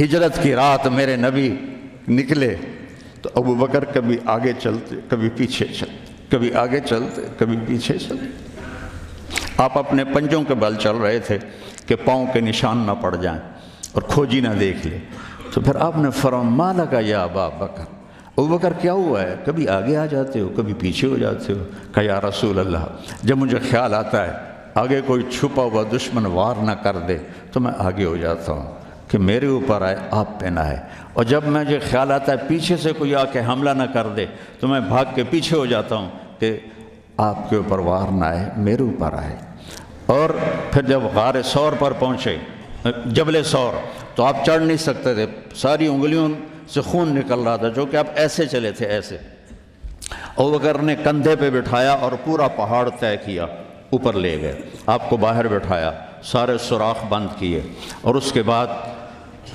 ہجرت کی رات میرے نبی نکلے تو ابو بکر کبھی آگے چلتے کبھی پیچھے چلتے، کبھی آگے چلتے کبھی پیچھے چلتے۔ آپ اپنے پنجوں کے بل چل رہے تھے کہ پاؤں کے نشان نہ پڑ جائیں اور کھوجی نہ دیکھ لے، تو پھر آپ نے فرمایا ما لکا یا ابا بکر، ابو بکر کیا ہوا ہے؟ کبھی آگے آ جاتے ہو کبھی پیچھے ہو جاتے ہو۔ کہا یا رسول اللہ، جب مجھے خیال آتا ہے آگے کوئی چھپا ہوا دشمن وار نہ کر دے تو میں آگے ہو جاتا ہوں کہ میرے اوپر آئے، آپ پہ نہ آئے، اور جب مجھے خیال آتا ہے پیچھے سے کوئی آ کے حملہ نہ کر دے تو میں بھاگ کے پیچھے ہو جاتا ہوں کہ آپ کے اوپر وار نہ آئے، میرے اوپر آئے۔ اور پھر جب غار ثور پر پہنچے، جبل ثور، تو آپ چڑھ نہیں سکتے تھے، ساری انگلیوں سے خون نکل رہا تھا، جو کہ آپ ایسے چلے تھے ایسے۔ ابوبکر نے کندھے پہ بٹھایا اور پورا پہاڑ طے کیا، اوپر لے گئے، آپ کو باہر بٹھایا، سارے سوراخ بند کیے، اور اس کے بعد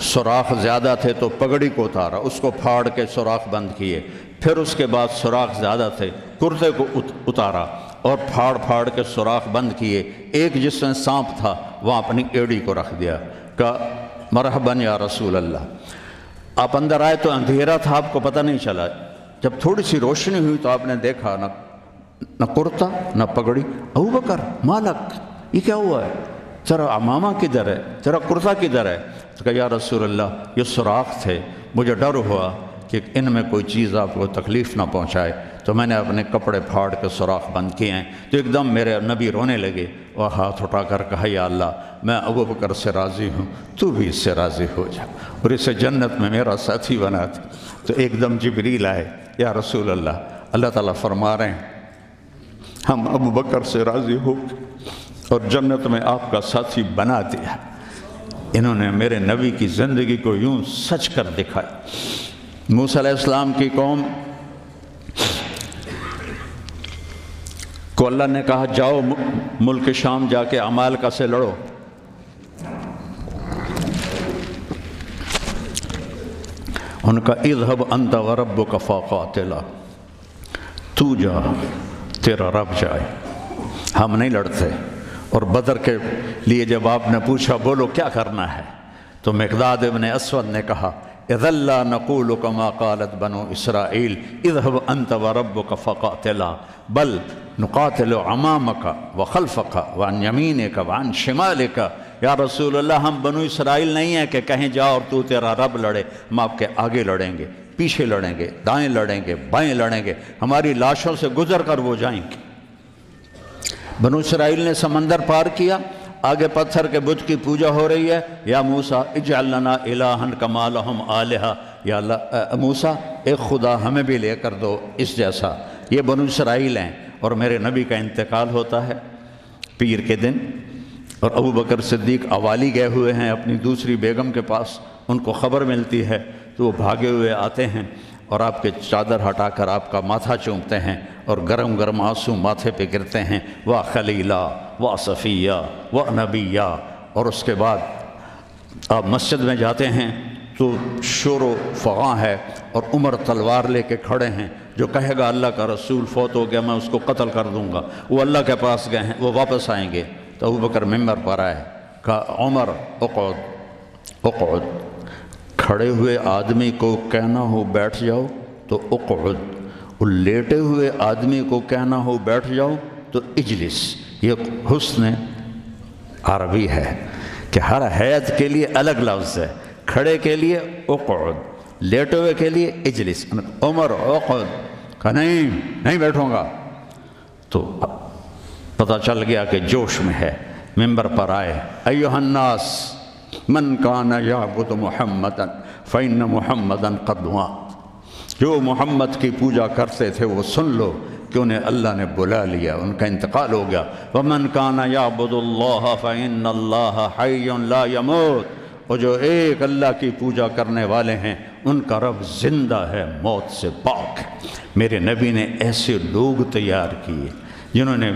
سوراخ زیادہ تھے تو پگڑی کو اتارا، اس کو پھاڑ کے سوراخ بند کیے، پھر اس کے بعد سوراخ زیادہ تھے، کرتے کو اتارا اور پھاڑ پھاڑ کے سوراخ بند کیے، ایک جس میں سانپ تھا وہاں اپنی ایڑی کو رکھ دیا، کہا مرحباً یا رسول اللہ۔ آپ اندر آئے تو اندھیرا تھا، آپ کو پتہ نہیں چلا، جب تھوڑی سی روشنی ہوئی تو آپ نے دیکھا نہ کرتا نہ پگڑی۔ ابو بکر مالک، یہ کیا ہوا ہے؟ ذرا عمامہ کدھر ہے، ذرا کرتا کدھر ہے؟ تو کہا یا رسول اللہ یہ سوراخ تھے، مجھے ڈر ہوا کہ ان میں کوئی چیز آپ کو تکلیف نہ پہنچائے تو میں نے اپنے کپڑے پھاڑ کے سوراخ بند کیے ہیں۔ تو ایک دم میرے نبی رونے لگے اور ہاتھ اٹھا کر کہا یا اللہ میں ابو بکر سے راضی ہوں، تو بھی اس سے راضی ہو جا اور اسے جنت میں میرا ساتھی بنا دے۔ تو ایک دم جبریل آئے، یا رسول اللہ، اللہ تعالیٰ فرما رہے ہیں ہم ابو بکر سے راضی ہو اور جنت میں آپ کا ساتھی بنا دیا۔ انہوں نے میرے نبی کی زندگی کو یوں سچ کر دکھایا۔ موسیٰ علیہ السلام کی قوم کو اللہ نے کہا جاؤ ملک شام جا کے عمالقہ سے لڑو، ان کا اذهب انت وربک فقاتلا، تو جا تیرا رب جائے، ہم نہیں لڑتے۔ اور بدر کے لیے جب آپ نے پوچھا بولو کیا کرنا ہے، تو مقداد ابن اسود نے کہا اذا لا نقول كما قالت بنو اسرائیل اذهب انت وربك فقاتلا بل نقاتل امامك وخلفك وعن يمينك وعن شمالك۔ یا رسول اللہ ہم بنو اسرائیل نہیں ہیں کہ کہیں جا اور تو تیرا رب لڑے، ہم آپ کے آگے لڑیں گے، پیچھے لڑیں گے، دائیں لڑیں گے، بائیں لڑیں گے، ہماری لاشوں سے گزر کر وہ جائیں گے۔ بنو اسرائیل نے سمندر پار کیا، آگے پتھر کے بت کی پوجا ہو رہی ہے، یا موسیٰ اجعل لنا الہا کما لہم آلہہ، یا اللہ موسیٰ ایک خدا ہمیں بھی لے کر دو اس جیسا۔ یہ بنو اسرائیل ہیں، اور میرے نبی کا انتقال ہوتا ہے پیر کے دن، اور ابو بکر صدیق اوالی گئے ہوئے ہیں اپنی دوسری بیگم کے پاس، ان کو خبر ملتی ہے تو وہ بھاگے ہوئے آتے ہیں اور آپ کے چادر ہٹا کر آپ کا ماتھا چومتے ہیں اور گرم گرم آنسو ماتھے پہ گرتے ہیں، وا خلیلا وا صفیہ وا نبیہ۔ اور اس کے بعد آپ مسجد میں جاتے ہیں تو شور و فغاں ہے، اور عمر تلوار لے کے کھڑے ہیں، جو کہے گا اللہ کا رسول فوت ہو گیا میں اس کو قتل کر دوں گا، وہ اللہ کے پاس گئے ہیں، وہ واپس آئیں گے۔ تو ابو بکر ممبر پر آئے، کہا عمر اقعد اقعد، کھڑے ہوئے آدمی کو کہنا ہو بیٹھ جاؤ تو اقعد، اور لیٹے ہوئے آدمی کو کہنا ہو بیٹھ جاؤ تو اجلس۔ یہ حسن عربی ہے کہ ہر حیت کے لیے الگ لفظ ہے، کھڑے کے لیے اقعد، لیٹے ہوئے کے لیے اجلس۔ عمر اقعد، کہا نہیں بیٹھوں گا۔ تو پتہ چل گیا کہ جوش میں ہے، ممبر پر آئے، ایھا الناس من کان یعبد محمدا فإن محمدا قد مات، جو محمد کی پوجا کرتے تھے وہ سن لو کہ انہیں اللہ نے بلا لیا، ان کا انتقال ہو گیا۔ ومن کان یعبد اللہ فإن اللہ حی لا یموت، اور جو ایک اللہ کی پوجا کرنے والے ہیں ان کا رب زندہ ہے، موت سے پاک ہے۔ میرے نبی نے ایسے لوگ تیار کیے جنہوں نے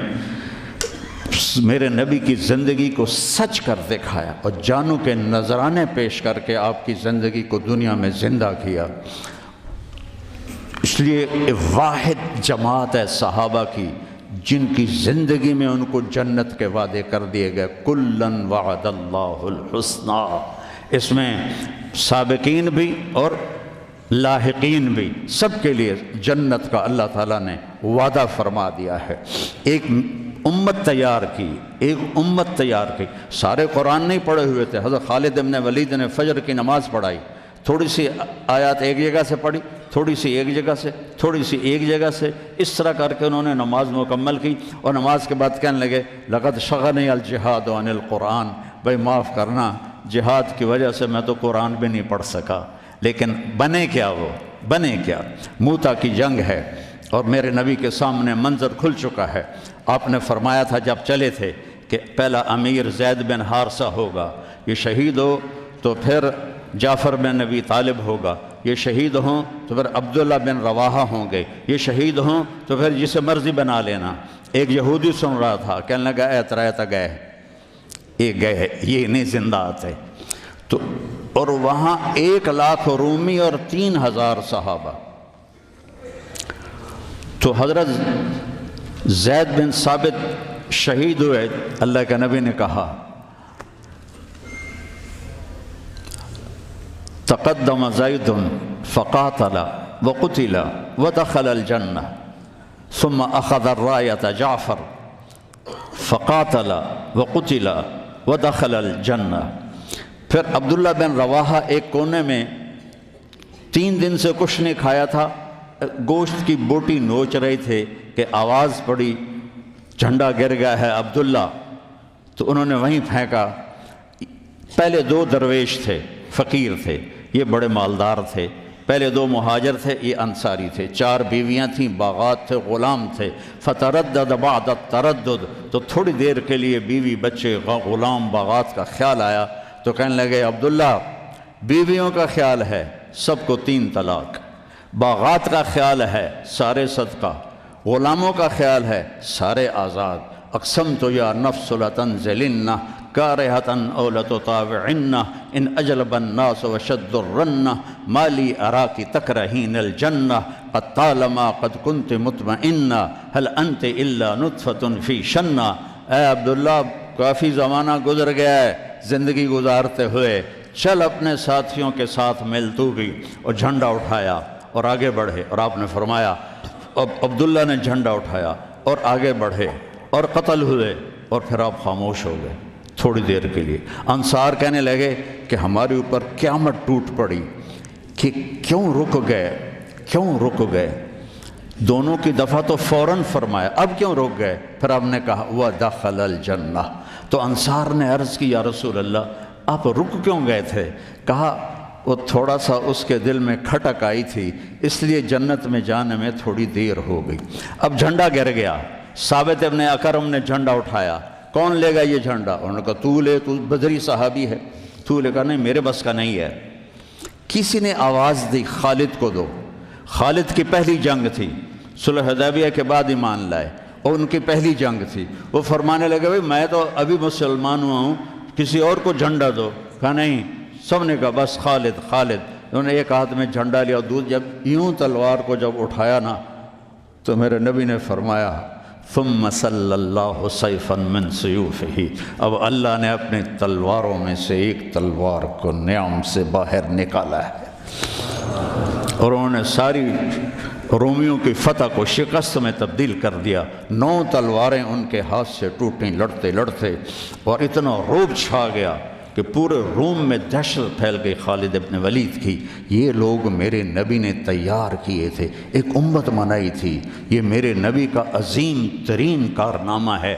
میرے نبی کی زندگی کو سچ کر دکھایا اور جانوں کے نذرانے پیش کر کے آپ کی زندگی کو دنیا میں زندہ کیا۔ اس لیے واحد جماعت ہے صحابہ کی جن کی زندگی میں ان کو جنت کے وعدے کر دیے گئے، کلن وعد اللہ الحسنی، اس میں سابقین بھی اور لاحقین بھی سب کے لیے جنت کا اللہ تعالیٰ نے وعدہ فرما دیا ہے۔ ایک امت تیار کی، ایک امت تیار کی۔ سارے قرآن نہیں پڑھے ہوئے تھے، حضرت خالد بن ولید نے فجر کی نماز پڑھائی، تھوڑی سی آیات ایک جگہ سے پڑھی، تھوڑی سی ایک جگہ سے، تھوڑی سی ایک جگہ سے، اس طرح کر کے انہوں نے نماز مکمل کی، اور نماز کے بعد کہنے لگے لقد شغلنی الجہاد عن القرآن، بھائی معاف کرنا، جہاد کی وجہ سے میں تو قرآن بھی نہیں پڑھ سکا۔ لیکن بنے کیا وہ؟ بنے کیا؟ موتا کی جنگ ہے اور میرے نبی کے سامنے منظر کھل چکا ہے۔ آپ نے فرمایا تھا جب چلے تھے کہ پہلا امیر زید بن حارثہ ہوگا، یہ شہید ہو تو پھر جعفر بن نبی طالب ہوگا، یہ شہید ہوں تو پھر عبداللہ بن رواحہ ہوں گے، یہ شہید ہوں تو پھر جسے مرضی بنا لینا۔ ایک یہودی سن رہا تھا، کہنے لگا اے ترایتا گئے، یہ گئے، یہ نہیں زندہ آتے۔ تو اور وہاں 1,00,000 رومی اور 3,000 صحابہ۔ تو حضرت زید بن ثابت شہید ہوئے، اللہ کے نبی نے کہا تقدم زید فقاتل وقتل ودخل الجنہ ثم اخذ الرایۃ جعفر فقاتل وقتل ودخل الجنہ۔ پھر عبداللہ بن رواحہ ایک کونے میں 3 دن سے کچھ نہیں کھایا تھا، گوشت کی بوٹی نوچ رہے تھے کہ آواز پڑی جھنڈا گر گیا ہے عبداللہ، تو انہوں نے وہیں پھینکا۔ پہلے 2 درویش تھے، فقیر تھے، یہ بڑے مالدار تھے۔ پہلے 2 مہاجر تھے، یہ انصاری تھے۔ 4 بیویاں تھیں، باغات تھے، غلام تھے۔ فتردد بعد التردد، تو تھوڑی دیر کے لیے بیوی بچے غلام باغات کا خیال آیا، تو کہنے لگے عبداللہ بیویوں کا خیال ہے سب کو 3 طلاق، باغات کا خیال ہے سارے صدقہ، غلاموں کا خیال ہے سارے آزاد۔ اقسمت یا نفس لتنزلن کارہتن او لتطاوعن ان اجلب الناس وشد الرن ما لی اراکی تکرہین الجنہ قد طالما قد کنت مطمئنہ هل انت الا نطفۃ فی شنہ۔ اے عبداللہ کافی زمانہ گزر گیا ہے زندگی گزارتے ہوئے، چل اپنے ساتھیوں کے ساتھ مل تو بھی، اور جھنڈا اٹھایا اور آگے بڑھے۔ اور آپ نے فرمایا اب عبداللہ نے جھنڈا اٹھایا اور آگے بڑھے اور قتل ہوئے، اور پھر آپ خاموش ہو گئے تھوڑی دیر کے لیے۔ انصار کہنے لگے کہ ہمارے اوپر قیامت ٹوٹ پڑی کہ کیوں رک گئے۔ دونوں کی دفعہ تو فوراً فرمایا، اب کیوں رک گئے؟ پھر آپ نے کہا وَدَخَلَ الْجَنَّةِ۔ تو انصار نے عرض کی یا رسول اللہ آپ رک کیوں گئے تھے؟ کہا وہ تھوڑا سا اس کے دل میں کھٹک آئی تھی، اس لیے جنت میں جانے میں تھوڑی دیر ہو گئی۔ اب جھنڈا گر گیا، ثابت ابن اکرم نے جھنڈا اٹھایا، کون لے گا یہ جھنڈا؟ انہوں نے کہا تو لے، تو بدری صحابی ہے۔ تو لے کہا نہیں میرے بس کا نہیں ہے۔ کسی نے آواز دی خالد کو دو۔ خالد کی پہلی جنگ تھی، صلح حدیبیہ کے بعد ایمان لائے، اور ان کی پہلی جنگ تھی۔ وہ فرمانے لگے بھائی میں تو ابھی مسلمان ہوا ہوں، کسی اور کو جھنڈا دو۔ کہا نہیں، سب نے کہا بس خالد۔ انہوں نے ایک ہاتھ میں جھنڈا لیا، اور جب یوں تلوار کو جب اٹھایا نا، تو میرے نبی نے فرمایا ثم صلی اللہ سیفا من سیوفہ، اب اللہ نے اپنی تلواروں میں سے ایک تلوار کو نیام سے باہر نکالا ہے، اور انہوں نے ساری رومیوں کی فتح کو شکست میں تبدیل کر دیا۔ 9 تلواریں ان کے ہاتھ سے ٹوٹیں لڑتے لڑتے، اور اتنا روب چھا گیا کہ پورے روم میں دہشت پھیل گئی خالد ابن ولید کی۔ یہ لوگ میرے نبی نے تیار کیے تھے، ایک امت بنائی تھی، یہ میرے نبی کا عظیم ترین کارنامہ ہے۔